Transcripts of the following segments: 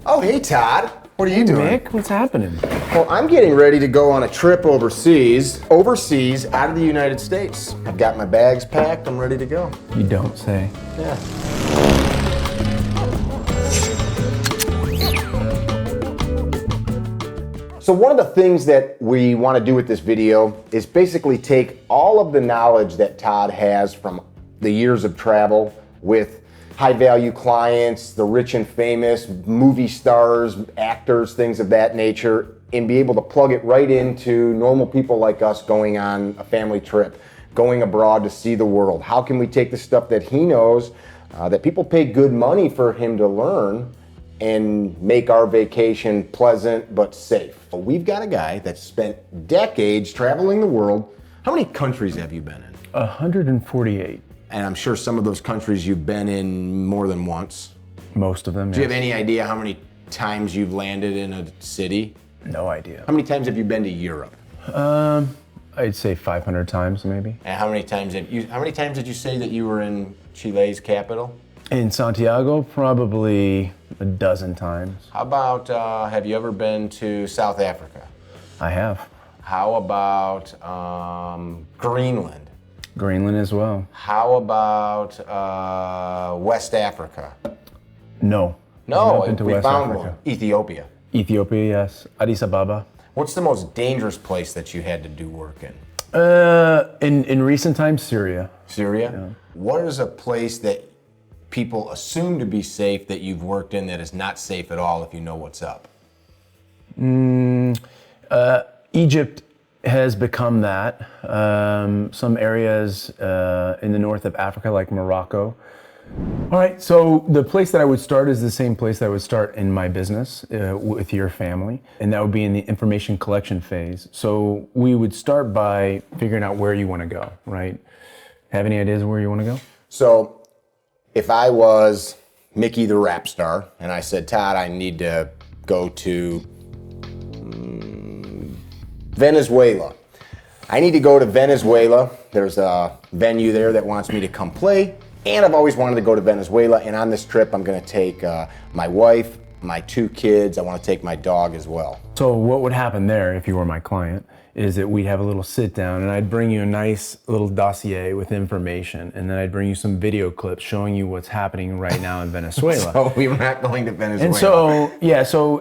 Oh, hey, Todd. What are you doing? Mick, what's happening? Well, I'm getting ready to go on a trip overseas, out of the United States. I've got my bags packed. I'm ready to go. You don't say. Yeah. So one of the things that we want to do with this video is basically take all of the knowledge that Todd has from the years of travel with high-value clients, the rich and famous, movie stars, actors, things of that nature, and be able to plug it right into normal people like us going on a family trip, going abroad to see the world. How can we take the stuff that he knows, that people pay good money for him to learn, and make our vacation pleasant but safe? We've got a guy that's spent decades traveling the world. How many countries have you been in? 148. And I'm sure some of those countries you've been in more than once. Most of them, Do you have any idea how many times you've landed in a city? No idea. How many times have you been to Europe? I'd say 500 times maybe. And how many times did you say that you were in Chile's capital? In Santiago, probably a dozen times. How about, have you ever been to South Africa? I have. How about Greenland? Greenland as well. How about West Africa? No. No, Been to we West found Africa. one. Ethiopia. Ethiopia, yes. Addis Ababa. What's the most dangerous place that you had to do work in? In recent times, Syria. Syria? Yeah. What is a place that people assume to be safe that you've worked in that is not safe at all if you know what's up? Egypt has become that. Some areas in the north of Africa, like Morocco. All right, so the place that I would start is the same place that I would start in my business with your family, and that would be in the information collection phase. So we would start by figuring out where you want to go, right? Have any ideas of where you want to go? So if I was Mickey the rap star and I said, Todd, I need to go to Venezuela. I need to go to Venezuela. There's a venue there that wants me to come play. And I've always wanted to go to Venezuela. And on this trip, I'm going to take my wife, my 2 kids. I want to take my dog as well. So what would happen there, if you were my client, is that we'd have a little sit down and I'd bring you a nice little dossier with information, and then I'd bring you some video clips showing you what's happening right now in Venezuela. So we were not going to Venezuela. And so, yeah, so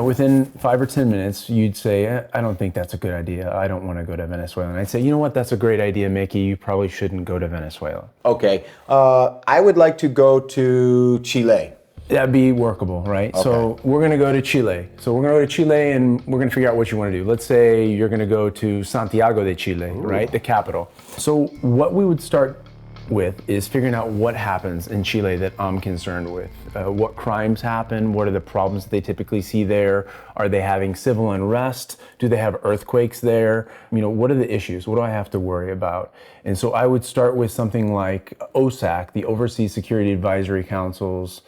within 5 or 10 minutes, you'd say, I don't think that's a good idea. I don't want to go to Venezuela. And I'd say, you know what, that's a great idea, Mickey. You probably shouldn't go to Venezuela. Okay, I would like to go to Chile. That'd be workable, right? Okay. So we're gonna go to Chile. So we're gonna go to Chile and we're gonna figure out what you wanna do. Let's say you're gonna go to Santiago de Chile, right? The capital. So what we would start with is figuring out what happens in Chile that I'm concerned with. What crimes happen? What are the problems that they typically see there? Are they having civil unrest? Do they have earthquakes there? What are the issues? What do I have to worry about? And so I would start with something like OSAC, the Overseas Security Advisory Council's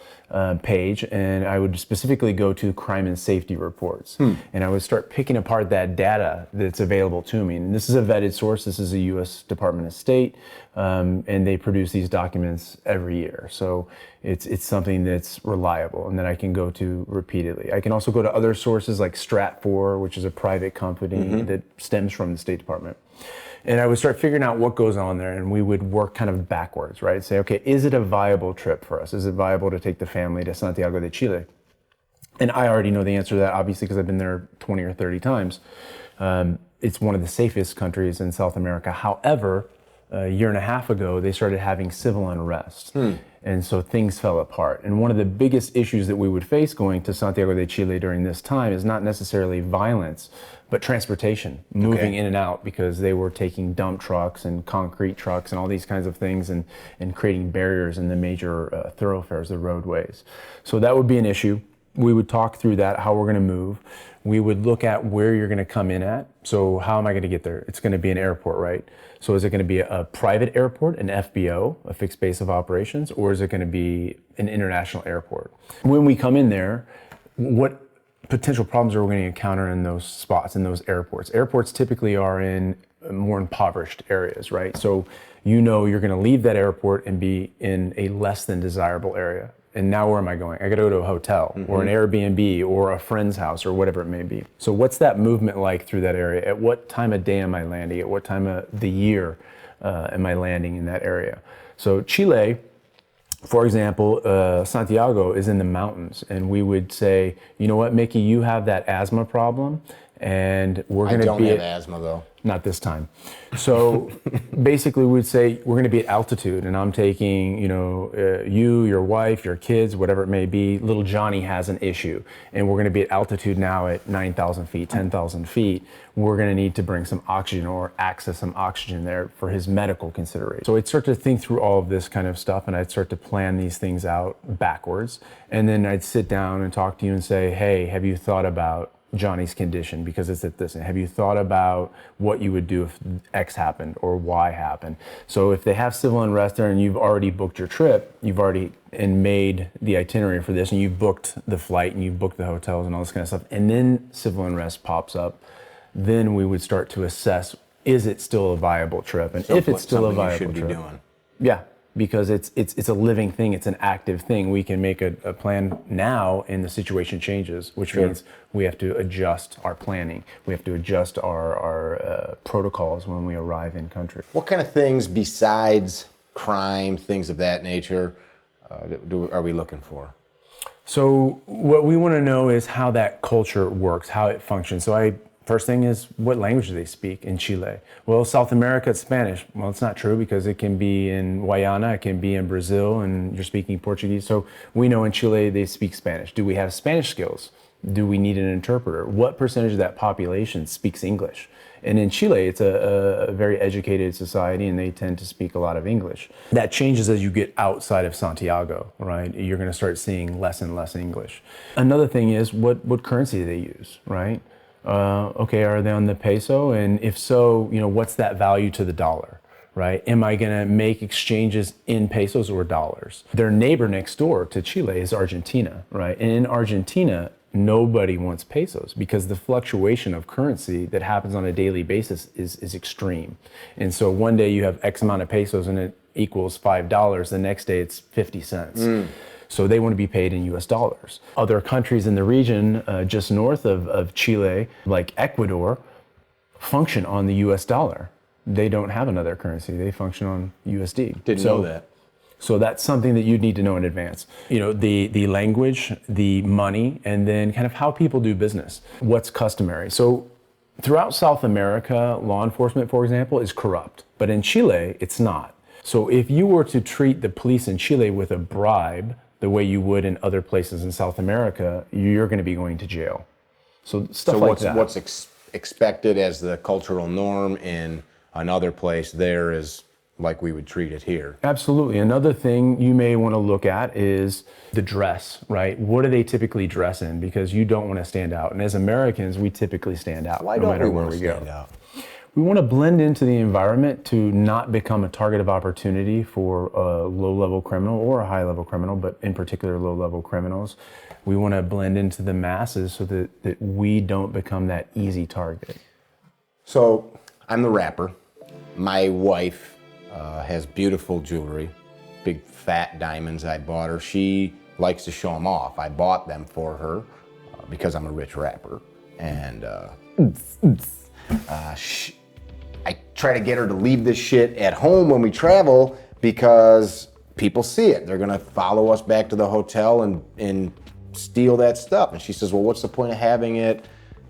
page, and I would specifically go to crime and safety reports. And I would start picking apart that data that's available to me. And this is a vetted source. This is a U.S. Department of State, and they produce these documents every year. So it's something that's reliable and that I can go to repeatedly. I can also go to other sources like Stratfor, which is a private company that stems from the State Department. And I would start figuring out what goes on there, and we would work kind of backwards, right? Say, okay, is it a viable trip for us? Is it viable to take the family to Santiago de Chile? And I already know the answer to that, obviously, because I've been there 20 or 30 times. It's one of the safest countries in South America. However, a year and a half ago, they started having civil unrest. And so things fell apart. And one of the biggest issues that we would face going to Santiago de Chile during this time is not necessarily violence, but transportation, moving in and out, because they were taking dump trucks and concrete trucks and all these kinds of things and creating barriers in the major thoroughfares, the roadways. So that would be an issue. We would talk through that, how we're going to move. We would look at where you're going to come in at. So how am I going to get there? It's going to be an airport, right? So is it going to be a private airport, an FBO, a fixed base of operations, or is it going to be an international airport? When we come in there, what potential problems are we going to encounter in those spots, in those airports? Airports typically are in more impoverished areas, right? So you're going to leave that airport and be in a less than desirable area. And now where am I going? I got to go to a hotel or an Airbnb or a friend's house or whatever it may be. So what's that movement like through that area? At what time of day am I landing? At what time of the year am I landing in that area? So Chile, for example, Santiago is in the mountains, and we would say, you know what, Mickey, you have that asthma problem, and we're going to be I don't have asthma though. Not this time. So basically we'd say we're going to be at altitude, and I'm taking, you, your wife, your kids, whatever it may be. Little Johnny has an issue, and we're going to be at altitude now at 9,000 feet, 10,000 feet. We're going to need to bring some oxygen or access some oxygen there for his medical consideration. So I'd start to think through all of this kind of stuff, and I'd start to plan these things out backwards. And then I'd sit down and talk to you and say, hey, have you thought about Johnny's condition because it's at this? And have you thought about what you would do if X happened or Y happened? So if they have civil unrest there and you've already booked your trip, you've already and made the itinerary for this, and you've booked the flight and you've booked the hotels and all this kind of stuff, and then civil unrest pops up, then we would start to assess, is it still a viable trip? And if it's still a viable trip, yeah, because it's a living thing, it's an active thing. We can make a plan now and the situation changes, which means we have to adjust our planning. We have to adjust our protocols when we arrive in country. What kind of things besides crime, things of that nature, are we looking for? So what we want to know is how that culture works, how it functions. So first thing is, what language do they speak in Chile? Well, South America, it's Spanish. Well, it's not true, because it can be in Guyana, it can be in Brazil, and you're speaking Portuguese. So we know in Chile they speak Spanish. Do we have Spanish skills? Do we need an interpreter? What percentage of that population speaks English? And in Chile, it's a very educated society, and they tend to speak a lot of English. That changes as you get outside of Santiago, right? You're going to start seeing less and less English. Another thing is, what currency do they use, right? Okay, are they on the peso? And if so, what's that value to the dollar, right? Am I going to make exchanges in pesos or dollars? Their neighbor next door to Chile is Argentina, right? And in Argentina, nobody wants pesos, because the fluctuation of currency that happens on a daily basis is extreme. And so one day you have X amount of pesos and it equals $5. The next day it's 50 cents. So they want to be paid in US dollars. Other countries in the region just north of Chile, like Ecuador, function on the US dollar. They don't have another currency. They function on USD. Didn't know that. So that's something that you'd need to know in advance. The language, the money, and then kind of how people do business. What's customary? So throughout South America, law enforcement, for example, is corrupt. But in Chile, it's not. So if you were to treat the police in Chile with a bribe, the way you would in other places in South America, you're going to be going to jail. So stuff like that. What's expected as the cultural norm in another place there is like we would treat it here. Absolutely. Another thing you may want to look at is the dress, right? What do they typically dress in? Because you don't want to stand out. And as Americans, we typically stand out no matter where we go. We want to blend into the environment to not become a target of opportunity for a low-level criminal or a high-level criminal, but in particular low-level criminals. We want to blend into the masses so that we don't become that easy target. So I'm the rapper. My wife has beautiful jewelry, big fat diamonds I bought her. She likes to show them off. I bought them for her because I'm a rich rapper. And I try to get her to leave this shit at home when we travel because people see it. They're gonna follow us back to the hotel and steal that stuff. And she says, well, what's the point of having it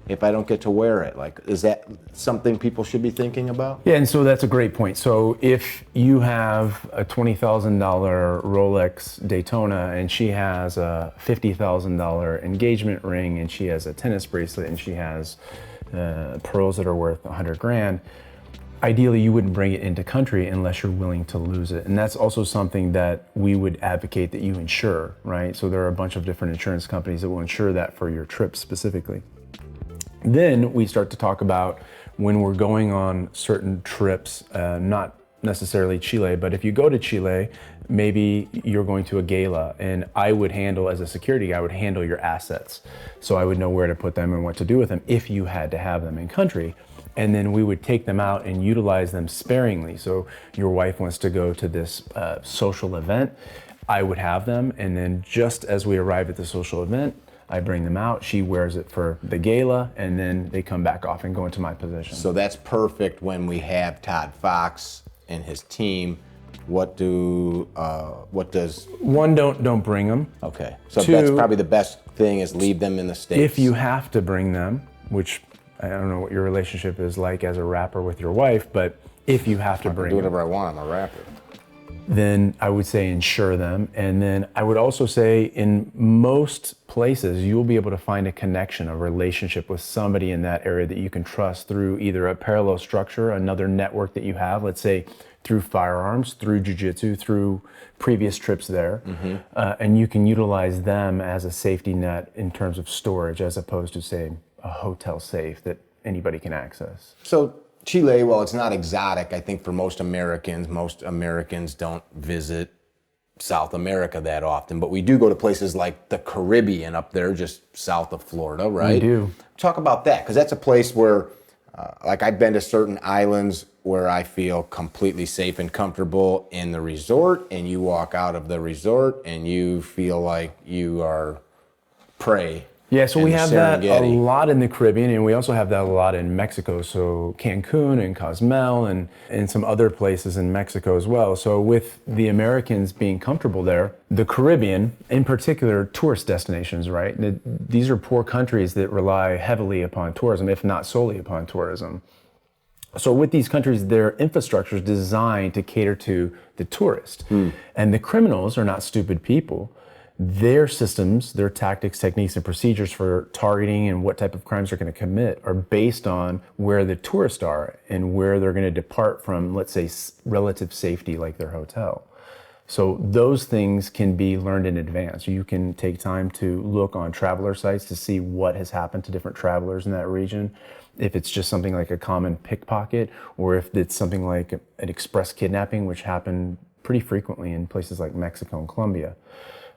if I don't get to wear it? Like, is that something people should be thinking about? Yeah, and so that's a great point. So if you have a $20,000 Rolex Daytona and she has a $50,000 engagement ring and she has a tennis bracelet and she has pearls that are worth 100 grand, ideally you wouldn't bring it into country unless you're willing to lose it. And that's also something that we would advocate that you insure, right? So there are a bunch of different insurance companies that will insure that for your trip specifically. Then we start to talk about when we're going on certain trips, not necessarily Chile, but if you go to Chile, maybe you're going to a gala, and I would handle, as a security guy, I would handle your assets. So I would know where to put them and what to do with them if you had to have them in country. And then we would take them out and utilize them sparingly. So your wife wants to go to this social event. I would have them, and then just as we arrive at the social event, I bring them out, she wears it for the gala, and then they come back off and go into my position. So that's perfect when we have Todd Fox and his team. What does... One, don't bring them. Okay. So Two, that's probably the best thing, is leave them in the States. If you have to bring them, which I don't know what your relationship is like as a rapper with your wife, but if you have to bring do whatever I want, I'm a rapper. Then I would say insure them. And then I would also say in most places, you'll be able to find a connection, a relationship with somebody in that area that you can trust through either a parallel structure, another network that you have, let's say through firearms, through jiu-jitsu, through previous trips there. And you can utilize them as a safety net in terms of storage, as opposed to, say, a hotel safe that anybody can access. So Chile, well, it's not exotic, I think, for most Americans don't visit South America that often, but we do go to places like the Caribbean up there, just south of Florida, right? We do. Talk about that, because that's a place where, like, I've been to certain islands where I feel completely safe and comfortable in the resort, and you walk out of the resort and you feel like you are prey. Yeah, so we have that a lot in the Caribbean, and we also have that a lot in Mexico. So Cancun and Cozumel and some other places in Mexico as well. So with the Americans being comfortable there, the Caribbean, in particular, tourist destinations, right? These are poor countries that rely heavily upon tourism, if not solely upon tourism. So with these countries, their infrastructure is designed to cater to the tourist. And the criminals are not stupid people. Their systems, their tactics, techniques, and procedures for targeting and what type of crimes they're going to commit are based on where the tourists are and where they're going to depart from, let's say, relative safety, like their hotel. So those things can be learned in advance. You can take time to look on traveler sites to see what has happened to different travelers in that region. If it's just something like a common pickpocket, or if it's something like an express kidnapping, which happened pretty frequently in places like Mexico and Colombia.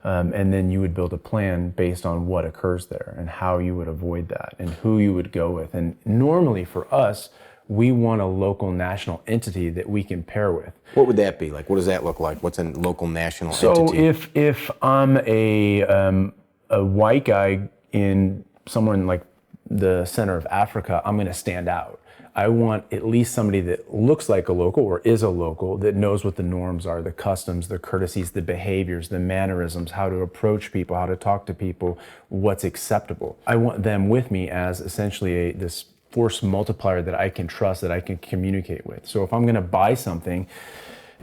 And then you would build a plan based on what occurs there and how you would avoid that and who you would go with. And normally for us, we want a local national entity that we can pair with. What would that be? Like, what does that look like? What's a local national entity? So if I'm a white guy in somewhere in like the center of Africa, I'm going to stand out. I want at least somebody that looks like a local or is a local, that knows what the norms are, the customs, the courtesies, the behaviors, the mannerisms, how to approach people, how to talk to people, what's acceptable. I want them with me as essentially this force multiplier that I can trust, that I can communicate with. So if I'm going to buy something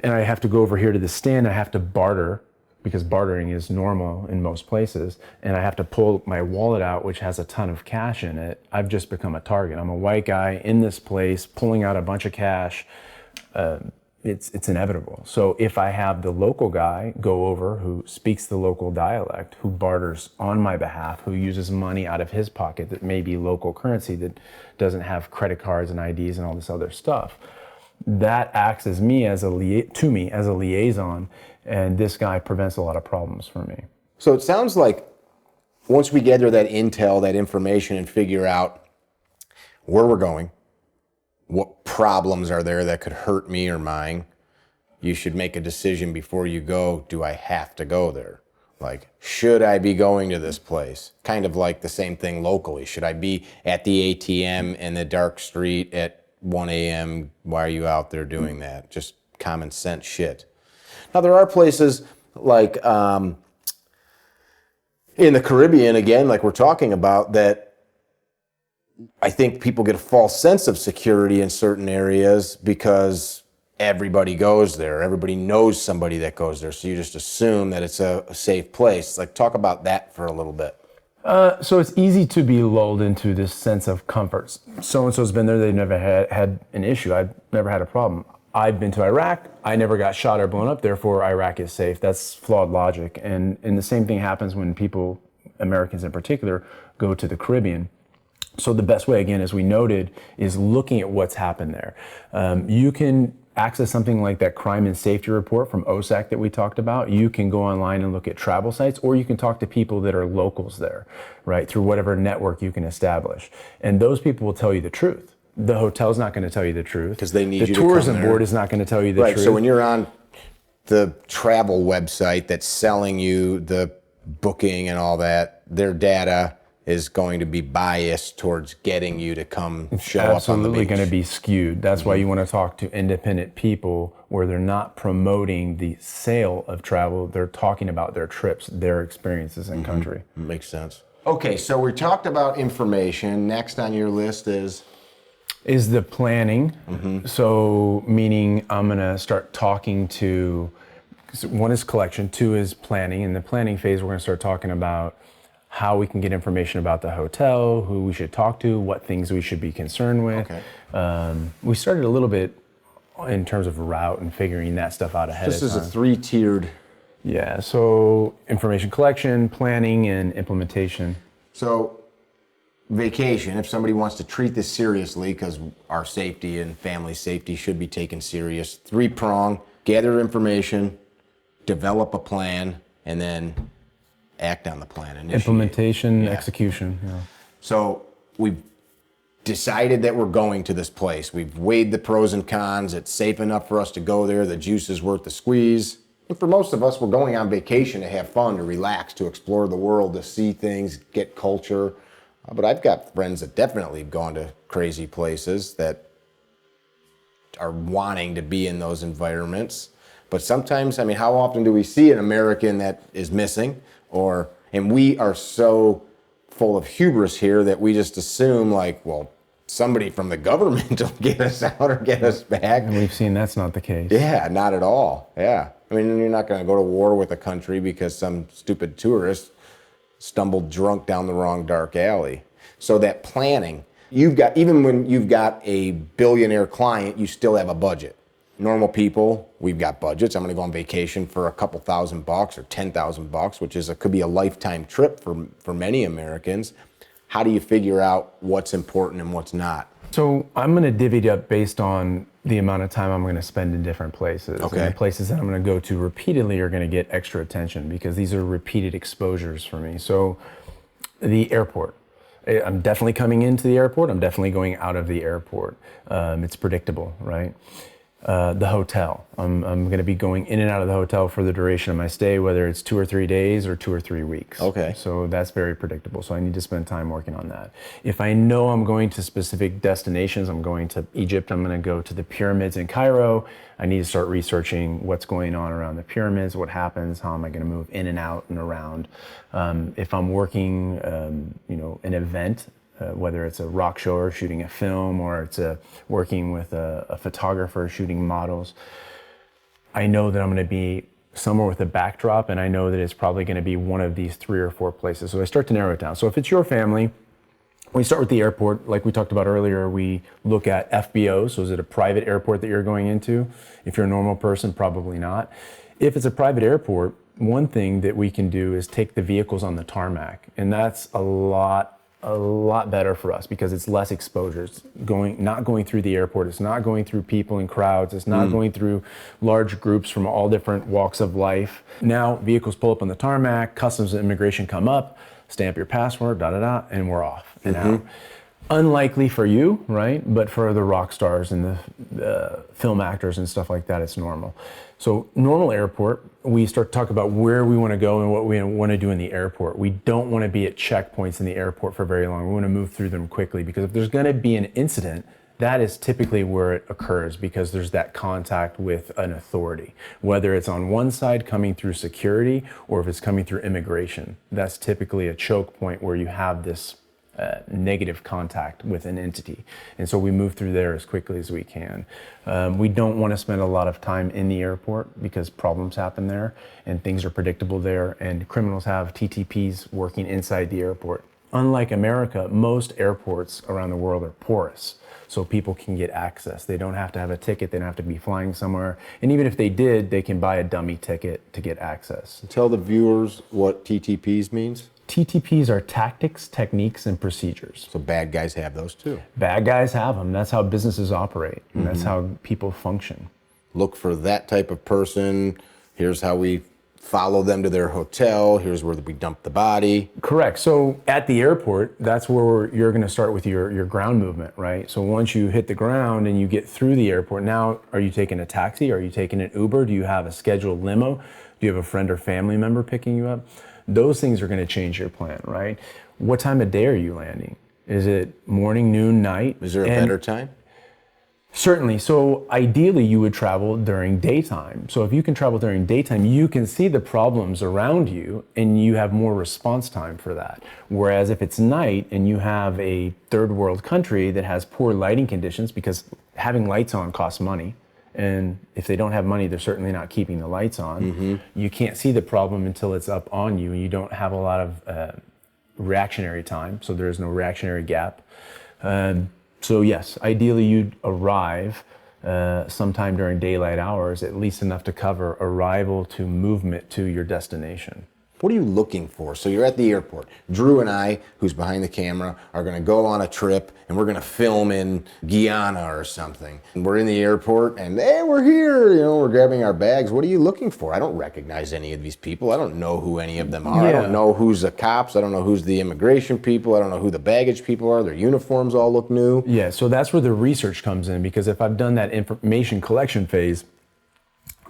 and I have to go over here to the stand, I have to barter, because bartering is normal in most places, and I have to pull my wallet out, which has a ton of cash in it, I've just become a target. I'm a white guy in this place pulling out a bunch of cash. It's inevitable. So if I have the local guy go over who speaks the local dialect, who barters on my behalf, who uses money out of his pocket that may be local currency, that doesn't have credit cards and IDs and all this other stuff, that acts as me as a liaison, and this guy prevents a lot of problems for me. So it sounds like once we gather that intel, that information, and figure out where we're going, what problems are there that could hurt me or mine, you should make a decision before you go. Do I have to go there? Like, should I be going to this place? Kind of like the same thing locally. Should I be at the ATM in the dark street at 1 a.m.? Why are you out there doing that? Just common sense shit. Now, there are places like in the Caribbean, again, like we're talking about, that I think people get a false sense of security in certain areas because everybody goes there. Everybody knows somebody that goes there. So you just assume that it's a safe place. Like, talk about that for a little bit. So it's easy to be lulled into this sense of comfort. So-and-so's been there, they've never had an issue. I've never had a problem. I've been to Iraq, I never got shot or blown up, therefore Iraq is safe. That's flawed logic. And the same thing happens when people, Americans in particular, go to the Caribbean. So the best way, again, as we noted, is looking at what's happened there. You can access something like that crime and safety report from OSAC that we talked about. You can go online and look at travel sites, or you can talk to people that are locals there, right, through whatever network you can establish. And those people will tell you the truth. The hotel's not going to tell you the truth. Because they need you to come there. The tourism board is not going to tell you the truth. Right, so when you're on the travel website that's selling you the booking and all that, their data is going to be biased towards getting you to come show up on the Absolutely beach. going to be skewed. That's why you want to talk to independent people where they're not promoting the sale of travel. They're talking about their trips, their experiences in country. Makes sense. Okay, so we talked about information. Next on your list is the planning. So meaning I'm going to start talking to, one is collection, two is planning. In the planning phase, we're going to start talking about how we can get information about the hotel, who we should talk to, what things we should be concerned with. Okay. We started a little bit in terms of route and figuring that stuff out ahead This of is time. a three-tiered. Yeah, so information collection, planning, and implementation. So vacation, if somebody wants to treat this seriously, because our safety and family safety should be taken serious, three-prong, gather information, develop a plan, and then act on the plan. Initiate. Implementation, execution. Yeah. So we've decided that we're going to this place. We've weighed the pros and cons. It's safe enough for us to go there. The juice is worth the squeeze. And for most of us, we're going on vacation to have fun, to relax, to explore the world, to see things, get culture. But I've got friends that definitely have gone to crazy places that are wanting to be in those environments. But sometimes, I mean, how often do we see an American that is missing? And we are so full of hubris here that we just assume like, well, somebody from the government will get us out or get us back. And we've seen that's not the case. Yeah, not at all. Yeah. I mean, you're not going to go to war with a country because some stupid tourist stumbled drunk down the wrong dark alley. So that planning, even when you've got a billionaire client, you still have a budget. Normal people, we've got budgets. I'm going to go on vacation for a couple $1,000 or $10,000, which could be a lifetime trip for many Americans. How do you figure out what's important and what's not? So I'm going to divvy it up based on the amount of time I'm going to spend in different places. Okay. And the places that I'm going to go to repeatedly are going to get extra attention because these are repeated exposures for me. So the airport. I'm definitely coming into the airport. I'm definitely going out of the airport. It's predictable, right? The hotel. I'm going to be going in and out of the hotel for the duration of my stay, whether it's 2 or 3 days or 2 or 3 weeks. Okay. So that's very predictable. So I need to spend time working on that. If I know I'm going to specific destinations, I'm going to Egypt, I'm going to go to the pyramids in Cairo. I need to start researching what's going on around the pyramids, what happens, how am I going to move in and out and around. If I'm working, an event, whether it's a rock show or shooting a film, or it's working with a photographer shooting models, I know that I'm going to be somewhere with a backdrop, and I know that it's probably going to be one of these 3 or 4 places. So I start to narrow it down. So if it's your family, we start with the airport. Like we talked about earlier, we look at FBO. So is it a private airport that you're going into? If you're a normal person, probably not. If it's a private airport, one thing that we can do is take the vehicles on the tarmac, and that's a lot better for us because it's less exposure. It's not going through the airport. It's not going through people and crowds. It's not going through large groups from all different walks of life. Now vehicles pull up on the tarmac, customs and immigration come up, stamp your passport, and we're off and out. Unlikely for you, right? But for the rock stars and the film actors and stuff like that, it's normal. So normal airport, we start to talk about where we want to go and what we want to do in the airport. We don't want to be at checkpoints in the airport for very long. We want to move through them quickly because if there's going to be an incident, that is typically where it occurs because there's that contact with an authority, whether it's on one side coming through security or if it's coming through immigration. That's typically a choke point where you have this negative contact with an entity. And so we move through there as quickly as we can. We don't want to spend a lot of time in the airport because problems happen there and things are predictable there, and criminals have TTPs working inside the airport. Unlike America, most airports around the world are porous, so people can get access. They don't have to have a ticket, they don't have to be flying somewhere. And even if they did, they can buy a dummy ticket to get access. Tell the viewers what TTPs means. TTPs are tactics, techniques, and procedures. So bad guys have those too. Bad guys have them. That's how businesses operate, and that's how people function. Look for that type of person. Here's how we follow them to their hotel. Here's where we dump the body. Correct. So at the airport, that's where you're going to start with your ground movement, right? So once you hit the ground and you get through the airport, now are you taking a taxi? Are you taking an Uber? Do you have a scheduled limo? Do you have a friend or family member picking you up? Those things are going to change your plan, right? What time of day are you landing? Is it morning, noon, night? Is there a better time? Certainly. So ideally you would travel during daytime. So if you can travel during daytime, you can see the problems around you and you have more response time for that. Whereas if it's night and you have a third world country that has poor lighting conditions, because having lights on costs money, and if they don't have money, they're certainly not keeping the lights on. You can't see the problem until it's up on you, and you don't have a lot of reactionary time, so there is no reactionary gap. So yes, ideally you'd arrive sometime during daylight hours, at least enough to cover arrival to movement to your destination. What are you looking for? So you're at the airport. Drew and I, who's behind the camera, are going to go on a trip and we're going to film in Guyana or something. And we're in the airport and hey, we're here. You know, we're grabbing our bags. What are you looking for? I don't recognize any of these people. I don't know who any of them are. I don't know who's the cops. I don't know who's the immigration people. I don't know who the baggage people are. Their uniforms all look new. Yeah, so that's where the research comes in, because if I've done that information collection phase,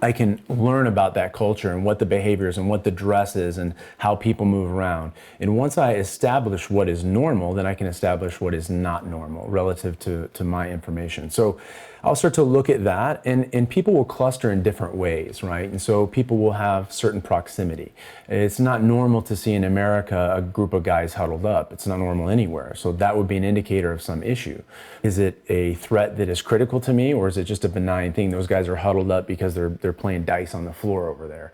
I can learn about that culture and what the behaviors and what the dress is and how people move around. And once I establish what is normal, then I can establish what is not normal relative to my information. So I'll start to look at that, and people will cluster in different ways, right? And so people will have certain proximity. It's not normal to see in America a group of guys huddled up. It's not normal anywhere. So that would be an indicator of some issue. Is it a threat that is critical to me, or is it just a benign thing? Those guys are huddled up because they're playing dice on the floor over there.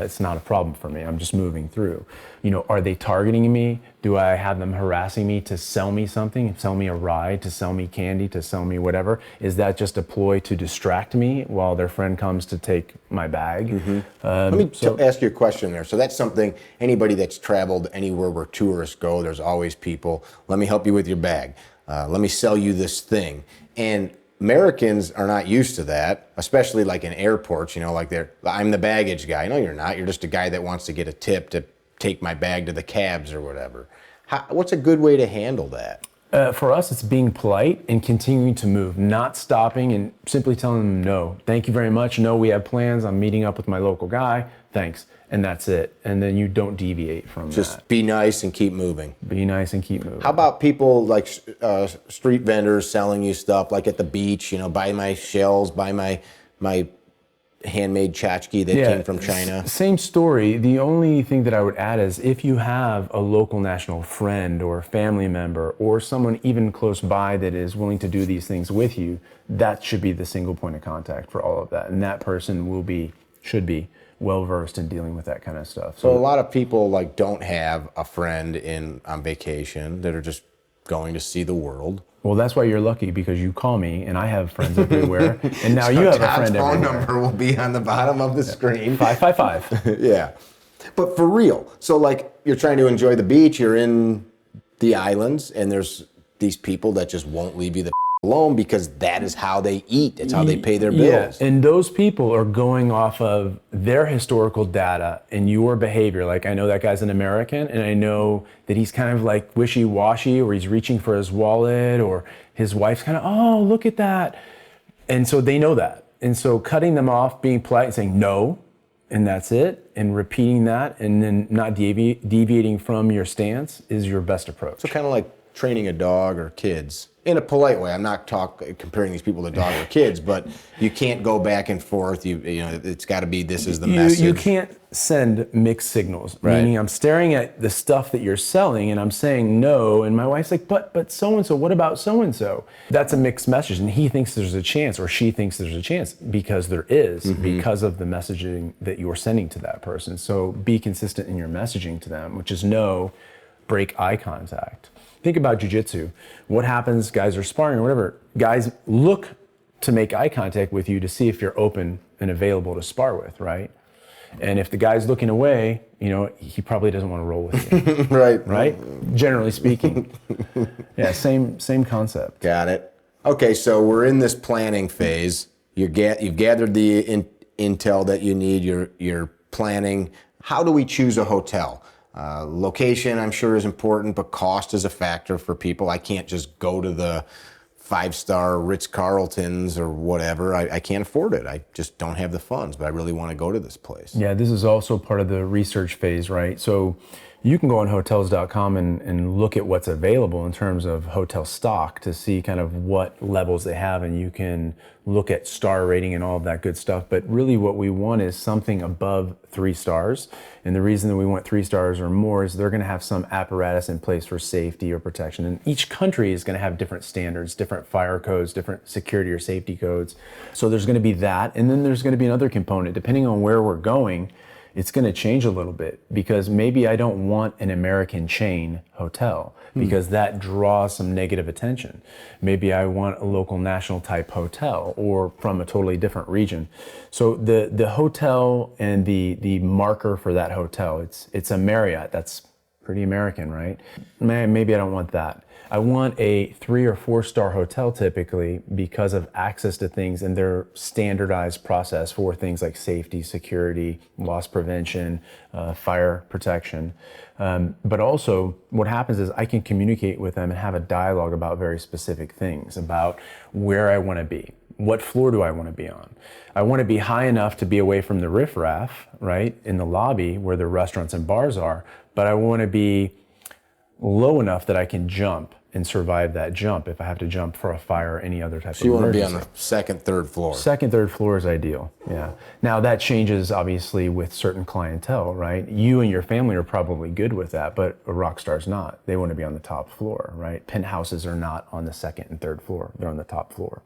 It's not a problem for me. I'm just moving through. You know, are they targeting me? Do I have them harassing me to sell me something, sell me a ride, to sell me candy, to sell me whatever? Is that just a ploy to distract me while their friend comes to take my bag? Let me ask you a question there. So that's something, anybody that's traveled anywhere where tourists go, there's always people, let me help you with your bag. Let me sell you this thing. And Americans are not used to that, especially like in airports, you know, like I'm the baggage guy. No, you're not. You're just a guy that wants to get a tip to take my bag to the cabs or whatever. What's a good way to handle that? For us, it's being polite and continuing to move, not stopping and simply telling them no. Thank you very much. No, we have plans. I'm meeting up with my local guy. Thanks. And that's it. And then you don't deviate from that. Just be nice and keep moving. Be nice and keep moving. How about people like street vendors selling you stuff, like at the beach, you know, buy my shells, buy my handmade tchotchke that came from China? Same story. The only thing that I would add is if you have a local national friend or family member or someone even close by that is willing to do these things with you, that should be the single point of contact for all of that. And that person should be well-versed in dealing with that kind of stuff. So a lot of people like don't have a friend on vacation that are just going to see the world. Well, that's why you're lucky, because you call me and I have friends everywhere, and now you have a friend everywhere. Todd's phone number will be on the bottom of the screen. 555. Yeah. But for real, so like you're trying to enjoy the beach, you're in the islands, and there's these people that just won't leave you the alone because that is how they eat. It's how they pay their bills. Yeah, and those people are going off of their historical data and your behavior. Like, I know that guy's an American, and I know that he's kind of like wishy-washy, or he's reaching for his wallet, or his wife's kind of, oh, look at that. And so they know that. And so cutting them off, being polite and saying no, and that's it, and repeating that, and then not deviating from your stance is your best approach. So kind of like training a dog or kids. In a polite way. I'm not comparing these people to dog or kids, but you can't go back and forth. You know, it's got to be, this is the message. You can't send mixed signals. Right. Meaning I'm staring at the stuff that you're selling and I'm saying no, and my wife's like, but so-and-so, what about so-and-so? That's a mixed message, and he thinks there's a chance, or she thinks there's a chance, because there is, because of the messaging that you're sending to that person. So be consistent in your messaging to them, which is no, break eye contact. Think about jiu-jitsu. What happens, guys are sparring or whatever, guys look to make eye contact with you to see if you're open and available to spar with, right? And if the guy's looking away, you know, he probably doesn't want to roll with you. Right? Generally speaking. Yeah, same concept. Got it. Okay, so we're in this planning phase. You've gathered the intel that you need. You're planning, how do we choose a hotel? Location, I'm sure, is important, but cost is a factor for people. I can't just go to the 5-star Ritz-Carltons or whatever. I can't afford it. I just don't have the funds, but I really want to go to this place. Yeah, this is also part of the research phase, right? So you can go on hotels.com and look at what's available in terms of hotel stock to see kind of what levels they have, and you can look at star rating and all of that good stuff. But really what we want is something above 3 stars. And the reason that we want 3 stars or more is they're going to have some apparatus in place for safety or protection. And each country is going to have different standards, different fire codes, different security or safety codes. So there's going to be that. And then there's going to be another component. Depending on where we're going, it's going to change a little bit, because maybe I don't want an American chain hotel because that draws some negative attention. Maybe I want a local national type hotel or from a totally different region. So the hotel and the marker for that hotel, it's a Marriott. That's pretty American, right? Maybe I don't want that. I want a 3 or 4 star hotel typically because of access to things and their standardized process for things like safety, security, loss prevention, fire protection. But also what happens is I can communicate with them and have a dialogue about very specific things, about where I want to be. What floor do I want to be on? I want to be high enough to be away from the riffraff, right, in the lobby where the restaurants and bars are, but I want to be low enough that I can jump and survive that jump if I have to jump for a fire or any other type of emergency. So you want to be on the second, third floor? Second, third floor is ideal, yeah. Now that changes obviously with certain clientele, right? You and your family are probably good with that, but a rock star's not. They want to be on the top floor, right? Penthouses are not on the second and third floor. They're on the top floor.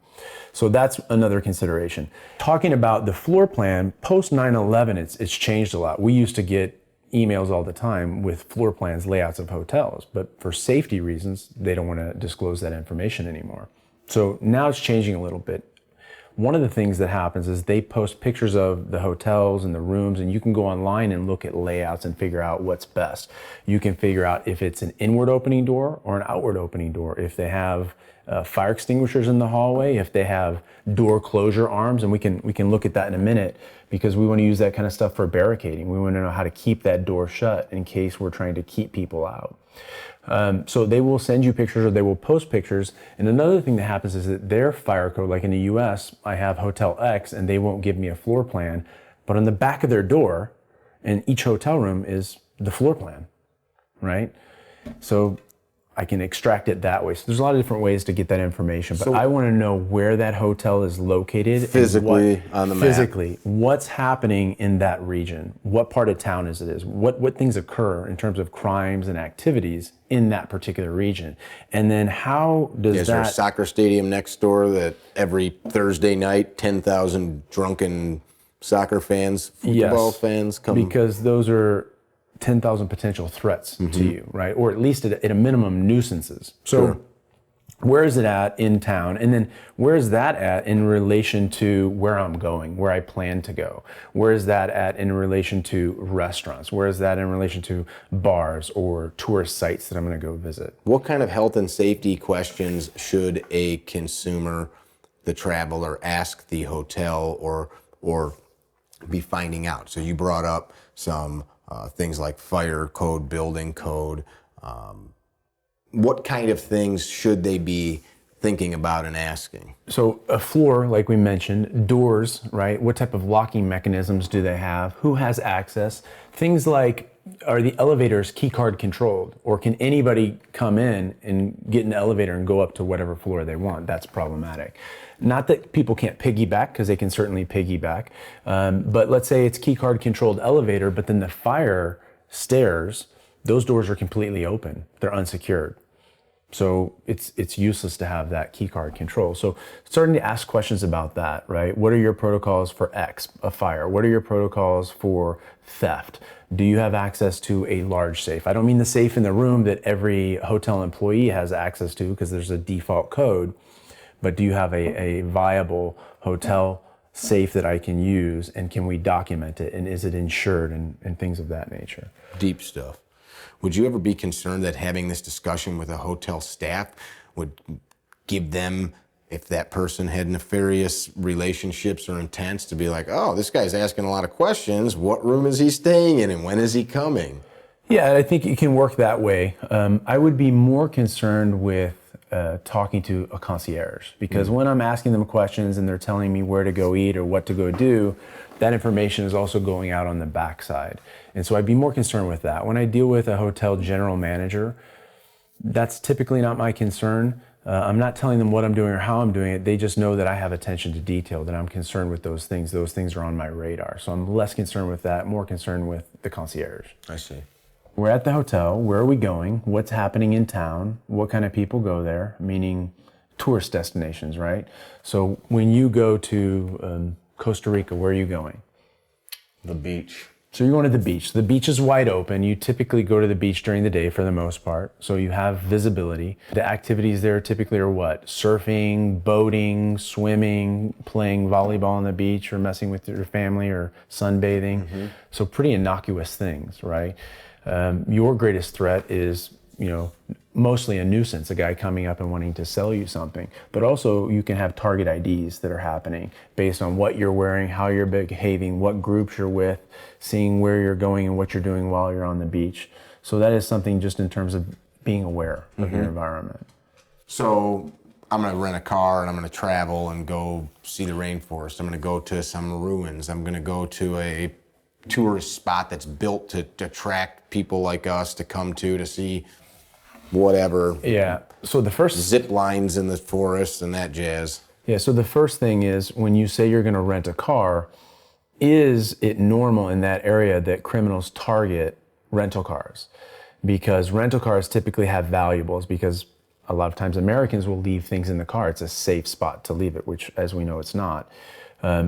So that's another consideration. Talking about the floor plan, post 9/11, it's changed a lot. We used to get emails all the time with floor plans, layouts of hotels, but for safety reasons, they don't want to disclose that information anymore. So now it's changing a little bit. One of the things that happens is they post pictures of the hotels and the rooms, and you can go online and look at layouts and figure out what's best. You can figure out if it's an inward opening door or an outward opening door, if they have fire extinguishers in the hallway, if they have door closure arms, and we can look at that in a minute, because we want to use that kind of stuff for barricading. We want to know how to keep that door shut in case we're trying to keep people out. So they will send you pictures or they will post pictures. And another thing that happens is that their fire code, like in the US, I have Hotel X and they won't give me a floor plan, but on the back of their door in each hotel room is the floor plan, right? So I can extract it that way. So there's a lot of different ways to get that information, but I want to know where that hotel is located. Physically on the map. Physically, what's happening in that region? What part of town is it? What things occur in terms of crimes and activities in that particular region? And then how does Is there a soccer stadium next door that every Thursday night, 10,000 drunken soccer fans, football fans come? Because those are 10,000 potential threats to you, right? Or at least at a minimum nuisances. So where is it at in town? And then where is that at in relation to where I'm going, where I plan to go? Where is that at in relation to restaurants? Where is that in relation to bars or tourist sites that I'm going to go visit? What kind of health and safety questions should a consumer, the traveler, ask the hotel or be finding out? So you brought up some things like fire code, building code. What kind of things should they be thinking about and asking? So a floor, like we mentioned, doors, right? What type of locking mechanisms do they have? Who has access? Things like, are the elevators key card controlled? Or can anybody come in and get in the elevator and go up to whatever floor they want? That's problematic. Not that people can't piggyback, because they can certainly piggyback. But let's say it's key card controlled elevator, but then the fire stairs, those doors are completely open. They're unsecured. So it's useless to have that key card control. So starting to ask questions about that, right? What are your protocols for X, a fire? What are your protocols for theft? Do you have access to a large safe? I don't mean the safe in the room that every hotel employee has access to, because there's a default code, but do you have a viable hotel safe that I can use, and can we document it, and is it insured, and things of that nature? Deep stuff. Would you ever be concerned that having this discussion with a hotel staff would give them if that person had nefarious relationships or intents, to be like, oh, this guy's asking a lot of questions. What room is he staying in and when is he coming? Yeah, I think it can work that way. I would be more concerned with talking to a concierge, because when I'm asking them questions and they're telling me where to go eat or what to go do, that information is also going out on the backside. And so I'd be more concerned with that. When I deal with a hotel general manager, that's typically not my concern. I'm not telling them what I'm doing or how I'm doing it. They just know that I have attention to detail, that I'm concerned with those things. Those things are on my radar. So I'm less concerned with that, more concerned with the concierge. I see. We're at the hotel. Where are we going? What's happening in town? What kind of people go there? Meaning tourist destinations, right? So when you go to Costa Rica, where are you going? The beach. So you're going to the beach. The beach is wide open. You typically go to the beach during the day for the most part, so you have visibility. The activities there typically are what? Surfing, boating, swimming, playing volleyball on the beach, or messing with your family, or sunbathing. So pretty innocuous things, right? Your greatest threat is, mostly a nuisance, a guy coming up and wanting to sell you something. But also you can have target IDs that are happening based on what you're wearing, how you're behaving, what groups you're with, seeing where you're going and what you're doing while you're on the beach. So that is something just in terms of being aware of your environment. So I'm going to rent a car and I'm going to travel and go see the rainforest. I'm going to go to some ruins. I'm going to go to a tourist spot that's built to attract people like us to come to see whatever. Yeah. So the first zip lines in the forest and that jazz. Yeah. So the first thing is, when you say you're going to rent a car, is it normal in that area that criminals target rental cars? Because rental cars typically have valuables, because a lot of times Americans will leave things in the car. It's a safe spot to leave it, which, as we know, it's not.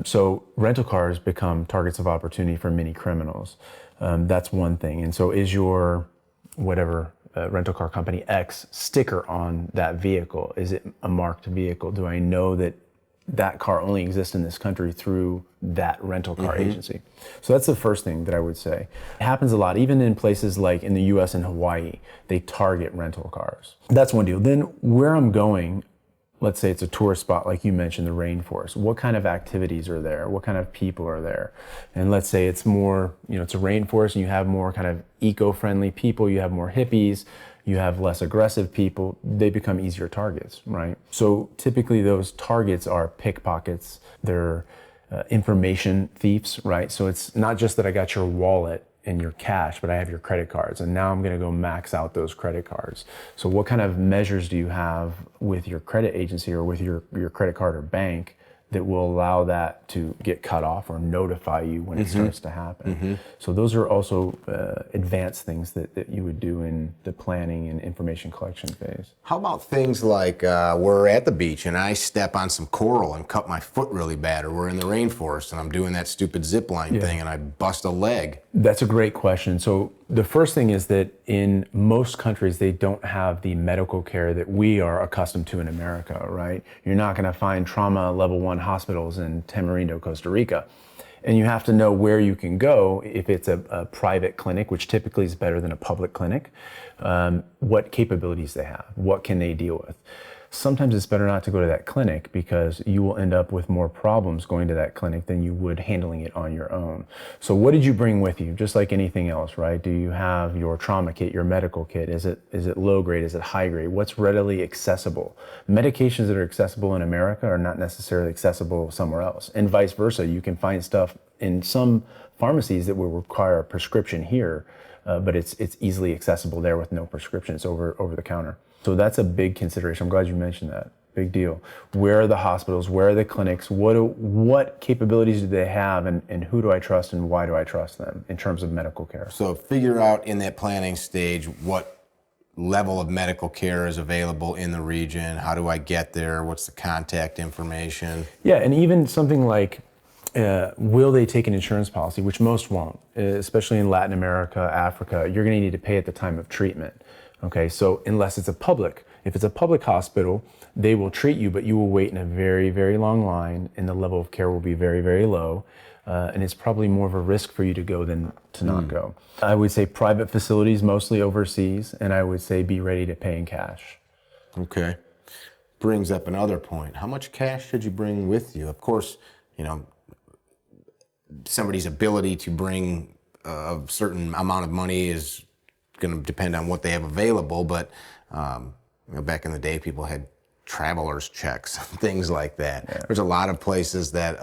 So rental cars become targets of opportunity for many criminals. That's one thing. And so is your whatever rental car company X sticker on that vehicle, is it a marked vehicle? Do I know that that car only exists in this country through that rental car agency? So that's the first thing that I would say. It happens a lot, even in places like in the US and Hawaii, they target rental cars. That's one deal. Then where I'm going, let's say it's a tourist spot, like you mentioned, the rainforest. What kind of activities are there? What kind of people are there? And let's say it's more, it's a rainforest and you have more kind of eco-friendly people, you have more hippies, you have less aggressive people, they become easier targets, right? So typically those targets are pickpockets, they're information thieves, right? So it's not just that I got your wallet and your cash, but I have your credit cards, and now I'm going to go max out those credit cards. So what kind of measures do you have with your credit agency or with your credit card or bank that will allow that to get cut off or notify you when it starts to happen? So those are also advanced things that you would do in the planning and information collection phase. How about things like we're at the beach and I step on some coral and cut my foot really bad, or we're in the rainforest and I'm doing that stupid zip line thing and I bust a leg? That's a great question. So the first thing is that in most countries, they don't have the medical care that we are accustomed to in America, right? You're not going to find trauma level 1 hospitals in Tamarindo, Costa Rica. And you have to know where you can go if it's a private clinic, which typically is better than a public clinic, what capabilities they have, what can they deal with. Sometimes it's better not to go to that clinic, because you will end up with more problems going to that clinic than you would handling it on your own. So what did you bring with you? Just like anything else, right? Do you have your trauma kit, your medical kit? Is it low grade? Is it high grade? What's readily accessible? Medications that are accessible in America are not necessarily accessible somewhere else, and vice versa. You can find stuff in some pharmacies that will require a prescription here, but it's easily accessible there with no prescription. It's over the counter. So that's a big consideration. I'm glad you mentioned that. Big deal. Where are the hospitals? Where are the clinics? What capabilities do they have, and who do I trust, and why do I trust them in terms of medical care? So figure out in that planning stage what level of medical care is available in the region. How do I get there? What's the contact information? Yeah, and even something like, will they take an insurance policy, which most won't, especially in Latin America, Africa. You're going to need to pay at the time of treatment. Okay, so unless it's if it's a public hospital, they will treat you, but you will wait in a very, very long line, and the level of care will be very, very low. And it's probably more of a risk for you to go than to not go. I would say private facilities, mostly overseas, and I would say be ready to pay in cash. Okay. brings up another point. How much cash should you bring with you? Of course, you know, somebody's ability to bring a certain amount of money is going to depend on what they have available, but you know, back in the day, people had traveler's checks, things like that. Yeah. There's a lot of places that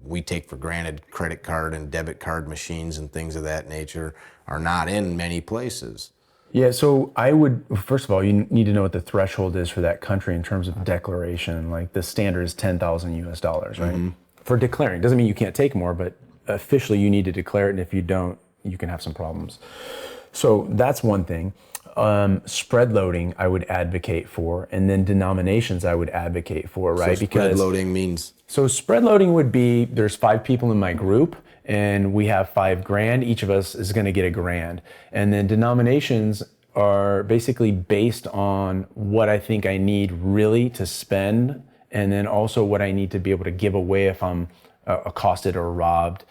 we take for granted. Credit card and debit card machines and things of that nature are not in many places. Yeah, so I would, first of all, you need to know what the threshold is for that country in terms of declaration. Like the standard is 10,000 US dollars, right? Mm-hmm. For declaring. Doesn't mean you can't take more, but officially you need to declare it, and if you don't, you can have some problems. So that's one thing. Spread loading I would advocate for, and then denominations I would advocate for, right? So spread loading means? So spread loading would be, there's 5 people in my group, and we have $5,000. Each of us is gonna get $1,000. And then denominations are basically based on what I think I need really to spend, and then also what I need to be able to give away if I'm accosted or robbed.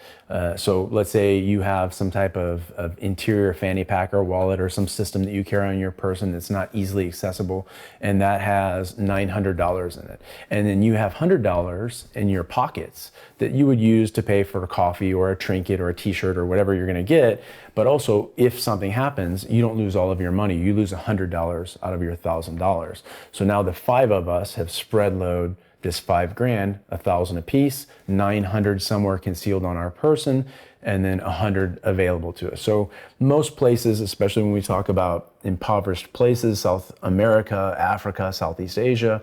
So let's say you have some type of interior fanny pack or wallet or some system that you carry on your person that's not easily accessible, and that has $900 in it. And then you have $100 in your pockets that you would use to pay for a coffee or a trinket or a t-shirt or whatever you're gonna get. But also, if something happens, you don't lose all of your money. You lose $100 out of your $1,000. So now the 5 of us have spread load this $5,000, 1,000 apiece, 900 somewhere concealed on our person, and then 100 available to us. So most places, especially when we talk about impoverished places, South America, Africa, Southeast Asia,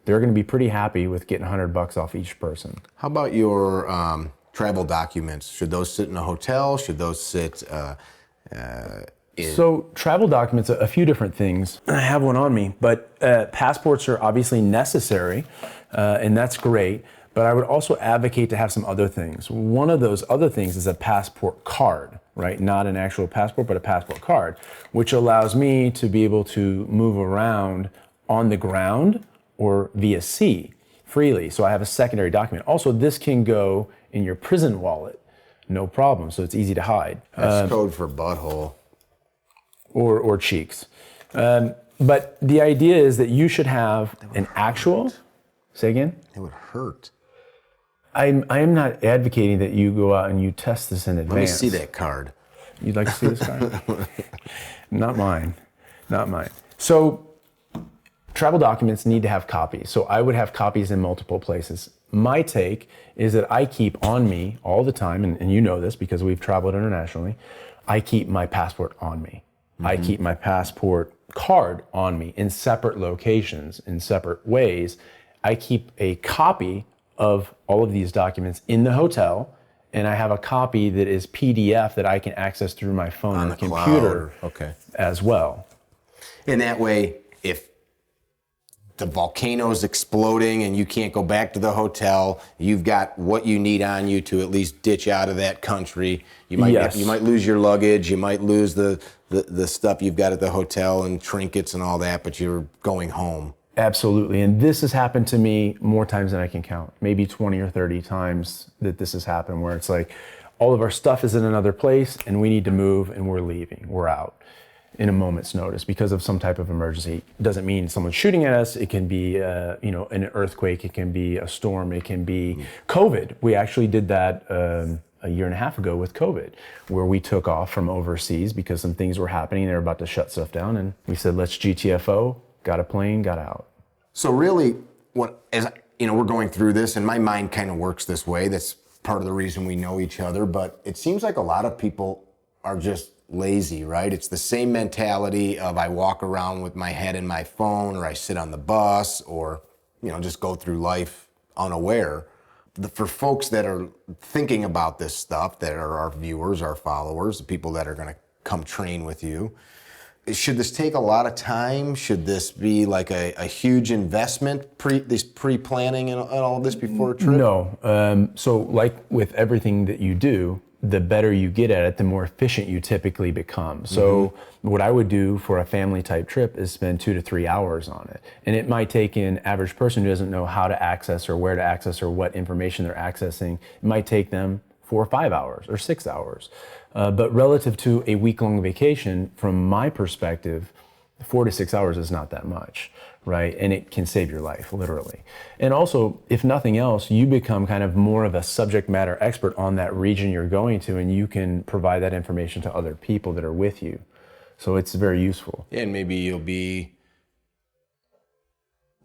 they're going to be pretty happy with getting $100 off each person. How about your travel documents? Should those sit in a hotel? Should those sit So travel documents, a few different things. I have one on me, but passports are obviously necessary, and that's great. But I would also advocate to have some other things. One of those other things is a passport card, right? Not an actual passport, but a passport card, which allows me to be able to move around on the ground or via sea freely. So I have a secondary document. Also, this can go in your prison wallet, no problem. So it's easy to hide. That's code for butthole. Or cheeks. But the idea is that you should have an actual, say again? It would hurt. I am not advocating that you go out and you test this in advance. Let me see that card. You'd like to see this card? Not mine, not mine. So travel documents need to have copies. So I would have copies in multiple places. My take is that I keep on me all the time, and you know this because we've traveled internationally, I keep my passport on me. I keep my passport card on me in separate locations, in separate ways. I keep a copy of all of these documents in the hotel, and I have a copy that is PDF that I can access through my phone on or the computer as well. In that way, if the volcano's exploding and you can't go back to the hotel, you've got what you need on you to at least ditch out of that country. You might you might lose your luggage, you might lose the stuff you've got at the hotel and trinkets and all that, but you're going home. Absolutely, and this has happened to me more times than I can count. Maybe 20 or 30 times that this has happened, where it's like all of our stuff is in another place and we need to move and we're leaving, we're out in a moment's notice because of some type of emergency. It doesn't mean someone's shooting at us. It can be, an earthquake. It can be a storm. It can be COVID. We actually did that a year and a half ago with COVID, where we took off from overseas because some things were happening. They were about to shut stuff down, and we said, let's GTFO. Got a plane, got out. So really, we're going through this, and my mind kind of works this way. That's part of the reason we know each other. But it seems like a lot of people are just lazy, right? It's the same mentality of I walk around with my head in my phone, or I sit on the bus, or just go through life unaware. For folks that are thinking about this stuff, that are our viewers, our followers, the people that are going to come train with you, should this take a lot of time? Should this be like a huge investment, pre-planning and all of this before a trip? No. So like with everything that you do, the better you get at it, the more efficient you typically become. So what I would do for a family type trip is spend 2 to 3 hours on it. And it might take an average person who doesn't know how to access or where to access or what information they're accessing, it might take them 4 or 5 hours or 6 hours. But relative to a week-long vacation, from my perspective, 4 to 6 hours is not that much, right? And it can save your life, literally. And also, if nothing else, you become kind of more of a subject matter expert on that region you're going to, and you can provide that information to other people that are with you. So it's very useful. Yeah, and maybe you'll be